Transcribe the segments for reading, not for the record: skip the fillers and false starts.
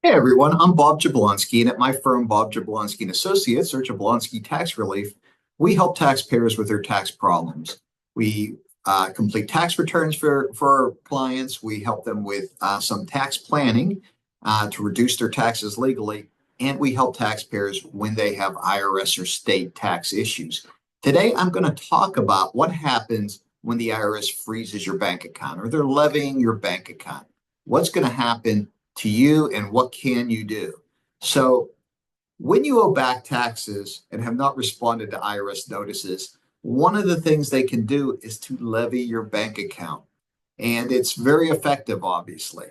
Hey everyone, I'm Bob Jablonsky, and at my firm, Bob Jablonsky and Associates, or Jablonsky Tax Relief, we help taxpayers with their tax problems. We complete tax returns for our clients. We help them with some tax planning to reduce their taxes legally, and we help taxpayers when they have IRS or state tax issues. Today, I'm going to talk about what happens when the IRS freezes your bank account or they're levying your bank account. What's going to happen to you and what can you do? So when you owe back taxes and have not responded to IRS notices, one of the things they can do is to levy your bank account. And it's very effective, obviously.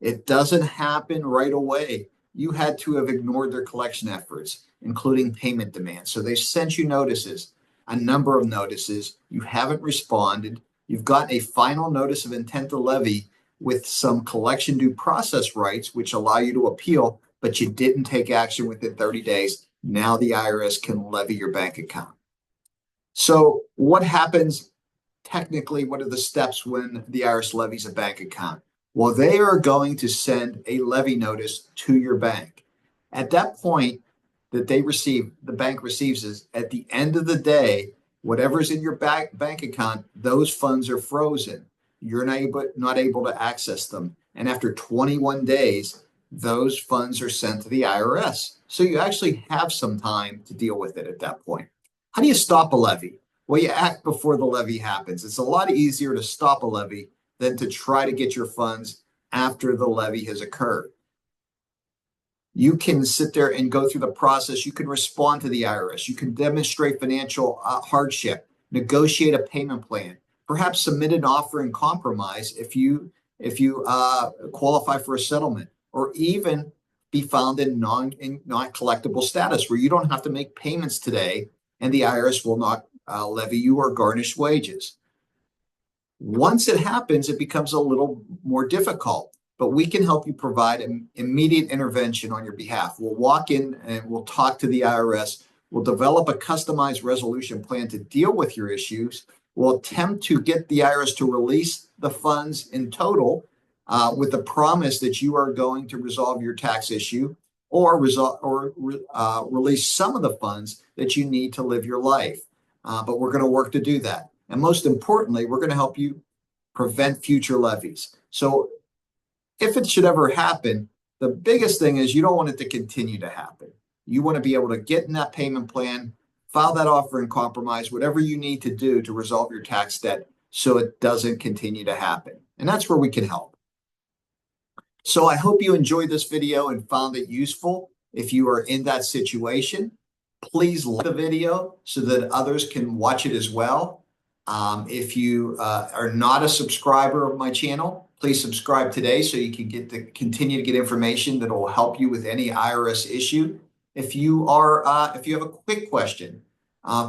It doesn't happen right away. You had to have ignored their collection efforts, including payment demands. So they sent you notices, a number of notices. You haven't responded. You've got a final notice of intent to levy with some collection due process rights, which allow you to appeal, but you didn't take action within 30 days. Now the IRS can levy your bank account. So what happens technically? What are the steps when the IRS levies a bank account? Well, they are going to send a levy notice to your bank. At that point that the bank receives is at the end of the day, whatever's in your bank account, those funds are frozen. You're not able to access them. And after 21 days, those funds are sent to the IRS. So you actually have some time to deal with it at that point. How do you stop a levy? Well, you act before the levy happens. It's a lot easier to stop a levy than to try to get your funds after the levy has occurred. You can sit there and go through the process. You can respond to the IRS. You can demonstrate financial hardship, negotiate a payment plan, perhaps submit an offer in compromise if you qualify for a settlement, or even be found in not collectible status where you don't have to make payments today and the IRS will not levy you or garnish wages. Once it happens, it becomes a little more difficult, but we can help you provide an immediate intervention on your behalf. We'll walk in and we'll talk to the IRS. We'll develop a customized resolution plan to deal with your issues. We'll attempt to get the IRS to release the funds in total with the promise that you are going to resolve your tax issue or release some of the funds that you need to live your life. But we're going to work to do that. And most importantly, we're going to help you prevent future levies. So if it should ever happen, the biggest thing is you don't want it to continue to happen. You want to be able to get in that payment plan, file that offer in compromise, whatever you need to do to resolve your tax debt so it doesn't continue to happen. And that's where we can help. So I hope you enjoyed this video and found it useful. If you are in that situation, please like the video so that others can watch it as well. If you are not a subscriber of my channel, please subscribe today so you can continue to get information that will help you with any IRS issue. If you have a quick question,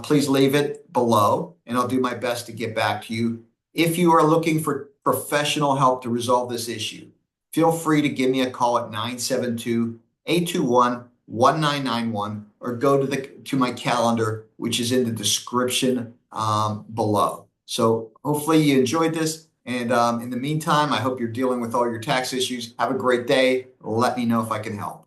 please leave it below and I'll do my best to get back to you. If you are looking for professional help to resolve this issue, feel free to give me a call at 972-821-1991 or go to my calendar, which is in the description below. So hopefully you enjoyed this. And in the meantime, I hope you're dealing with all your tax issues. Have a great day. Let me know if I can help.